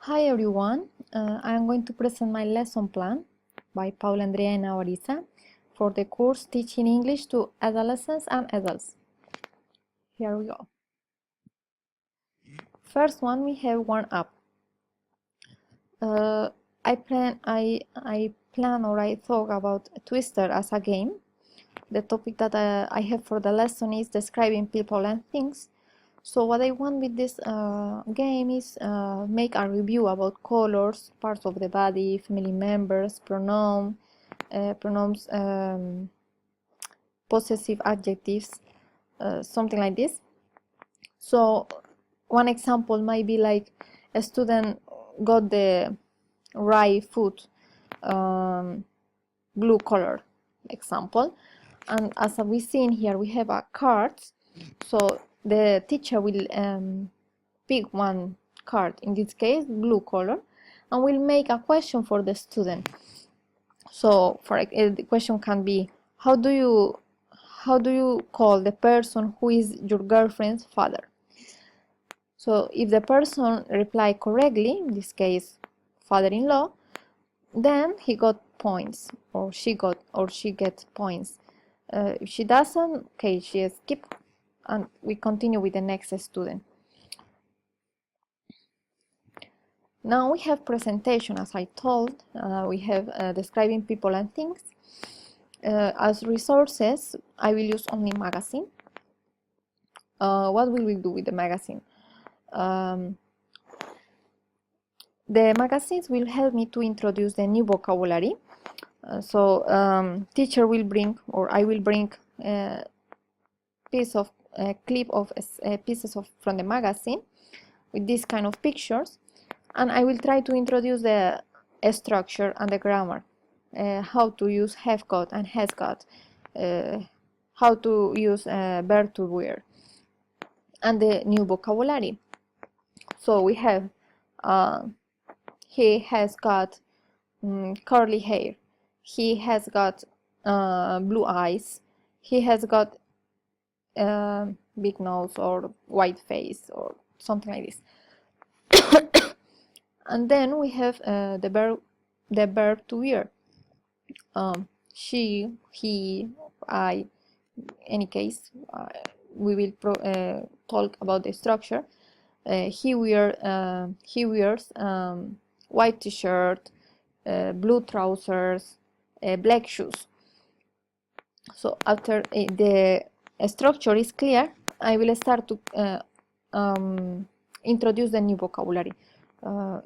Hi everyone, I am going to present my lesson plan by Paula Andrea and Avarisa for the course Teaching English to Adolescents and Adults. Here we go. First one, we have warm up. I thought about Twister as a game. The topic that I have for the lesson is describing people and things. So what I want with this game is make a review about colors, parts of the body, family members, pronouns, possessive adjectives, something like this. So one example might be like a student got the right foot blue color example, and as we see in here we have a card. So the teacher will pick one card, in this case blue color, and will make a question for the student. So the question can be, how do you call the person who is your girlfriend's father? So if the person reply correctly, in this case father-in-law, then he got points, or she gets points. If she doesn't, okay, she skipped, and we continue with the next student. Now we have presentation, as I told. We have describing people and things. As resources, I will use only magazine. What will we do with the magazine? The magazines will help me to introduce the new vocabulary. Teacher will bring, or I will bring a clip of pieces from the magazine with this kind of pictures, and I will try to introduce the structure and the grammar, how to use have got and has got, how to use verb to wear, and the new vocabulary. So we have he has got curly hair, he has got blue eyes, he has got big nose or white face, or something like this. And then we have the verb to wear. She, he, I. In any case, we will talk about the structure. He wears white t-shirt, blue trousers, black shoes. So after the structure is clear, I will start to introduce the new vocabulary.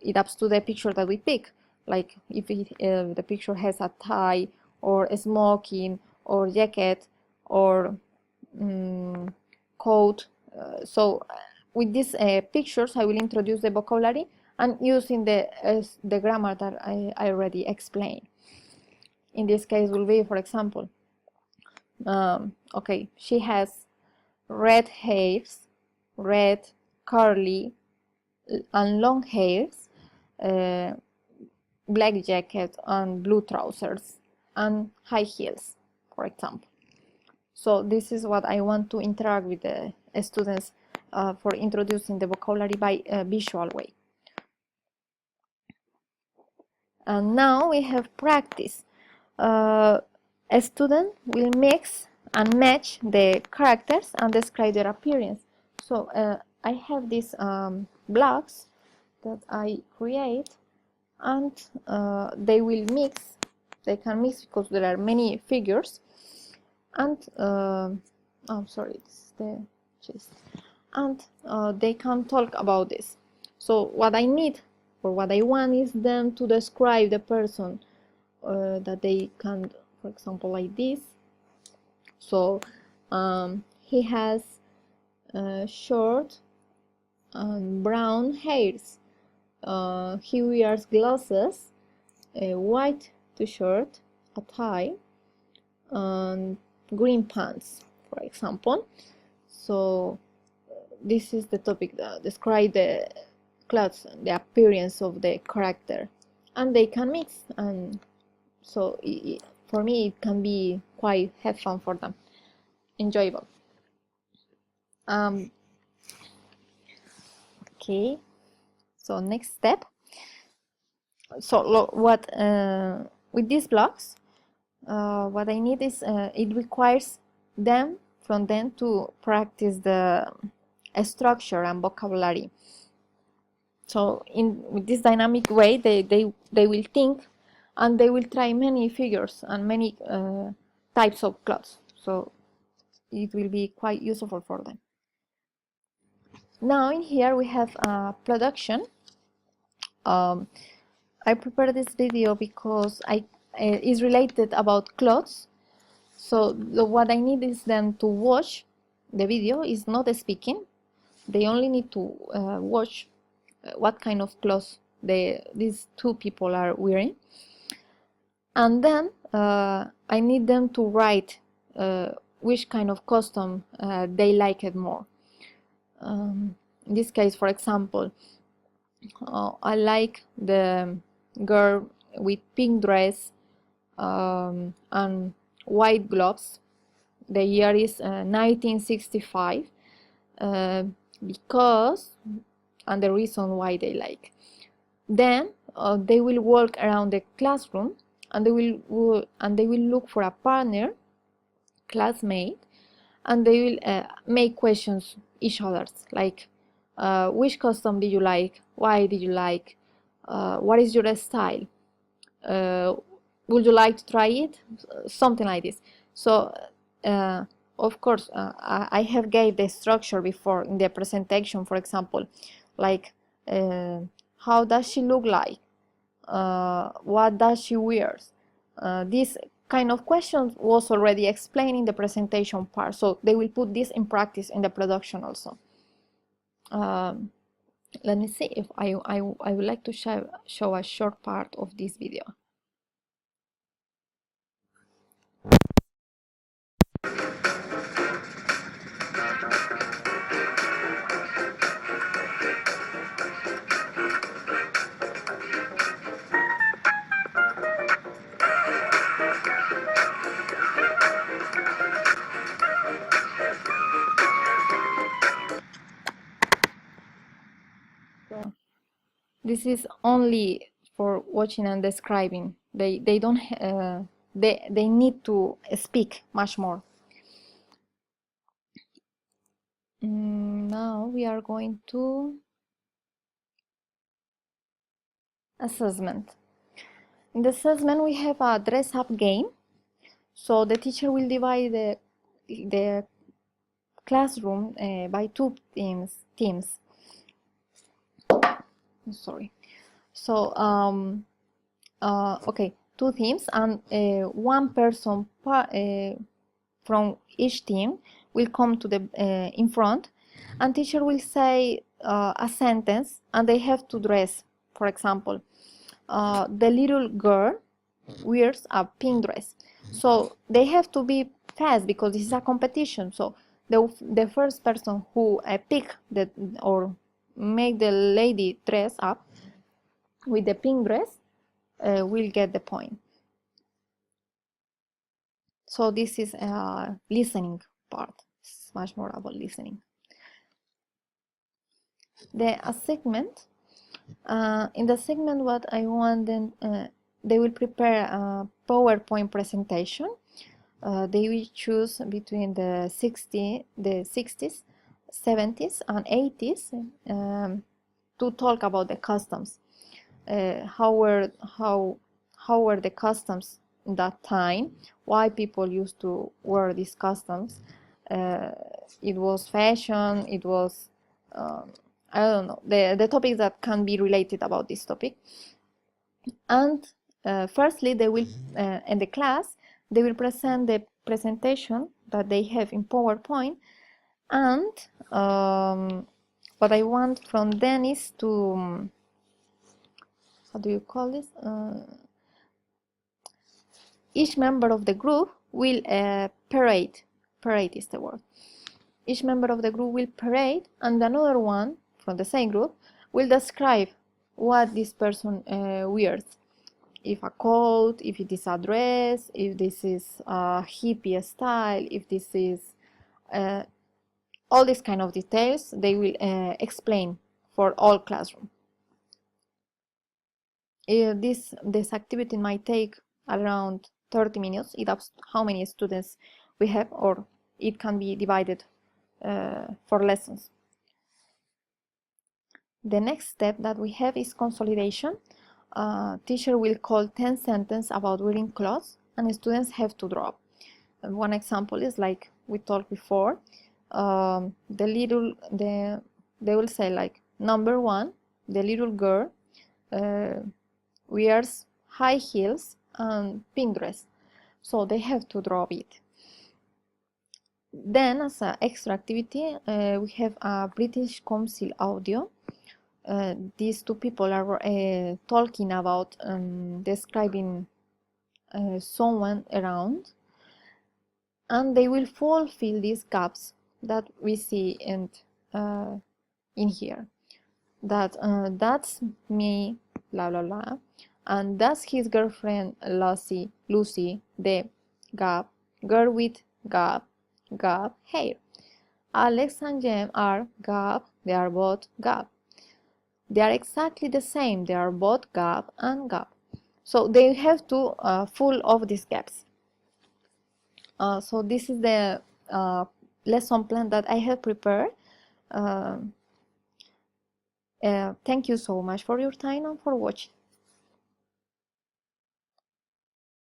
It ups to the picture that we pick. Like if the picture has a tie, or a smoking, or jacket, or coat. So with these pictures, I will introduce the vocabulary and using the grammar that I already explained. In this case, will be, for example, okay, she has red hairs, red, curly, and long hairs, black jacket and blue trousers, and high heels, for example. So this is what I want to interact with the students for introducing the vocabulary by a visual way. And now we have practice. A student will mix and match the characters and describe their appearance. So I have these blocks that I create, and they will mix. They can mix because there are many figures, and oh, sorry, this is the chest, and they can talk about this. So what I need, or what I want, is them to describe the person that they can, for example, like this. So he has short and brown hairs. He wears glasses, a white t-shirt, a tie, and green pants, for example. So this is the topic that describe the clothes, the appearance of the character, and they can mix, and so for me it can be quite have fun for them, enjoyable. Okay, so next step, So what with these blocks, what I need is it requires them from them to practice the structure and vocabulary. So with this dynamic way, they will think, and they will try many figures and many types of clothes. So it will be quite useful for them. Now in here we have production. I prepared this video because is related about clothes. So what I need is them to watch the video. Is not speaking. They only need to watch what kind of clothes these two people are wearing, and then I need them to write which kind of costume they like it more. In this case, for example, I like the girl with pink dress and white gloves. The year is 1965 because, and the reason why they like. Then they will walk around the classroom, and they will look for a partner, classmate, and they will make questions each others, like which costume did you like, why did you like, what is your style, uh, would you like to try it, something like this. So of course I have gave the structure before in the presentation, for example, like how does she look like, what does she wears. This kind of questions was already explained in the presentation part, so they will put this in practice in the production also. Let me see if I would like to show a short part of this video. So this is only for watching and describing. They don't they need to speak much more. Now we are going to assessment. In the assessment we have a dress up game. So the teacher will divide the classroom by two teams. Sorry. So okay, two teams, and one person from each team will come to the in front, and teacher will say a sentence, and they have to dress. For example, the little girl wears a pink dress, so they have to be fast because this is a competition. So the first person who pick the or make the lady dress up with the pink dress will get the point. So this is a listening part. It's much more about listening. The segment. In the segment, what I want them, they will prepare a PowerPoint presentation. They will choose between the 60s, 70s, and 80s to talk about the customs. How were the customs in that time? Why people used to wear these customs? It was fashion. It was I don't know, the topics that can be related about this topic. And firstly, they will in the class they will present the presentation that they have in PowerPoint, and what I want from them is to how do you call this? Each member of the group will parade. Parade is the word. Each member of the group will parade, and another one from the same group will describe what this person wears. If a coat, if it is a dress, if this is a hippie style, if this is all these kind of details, they will explain for all classroom. This activity might take around 30 minutes. It depends how many students we have, or it can be divided for lessons. The next step that we have is consolidation. Teacher will call 10 sentences about wearing clothes, and students have to draw. One example is like we talked before. They will say like, number 1, the little girl wears high heels and pink dress, so they have to draw it. Then, as an extra activity, we have a British Council audio. These two people are talking about describing someone around, and they will fulfill these gaps that we see in here. That's me, blah blah blah, and that's his girlfriend Lucy, the gap girl with gap hair. Alex and Jem are gap, they are both gap. They are exactly the same, they are both gap and gap. So they have to full of these gaps. So this is the lesson plan that I have prepared. Thank you so much for your time and for watching.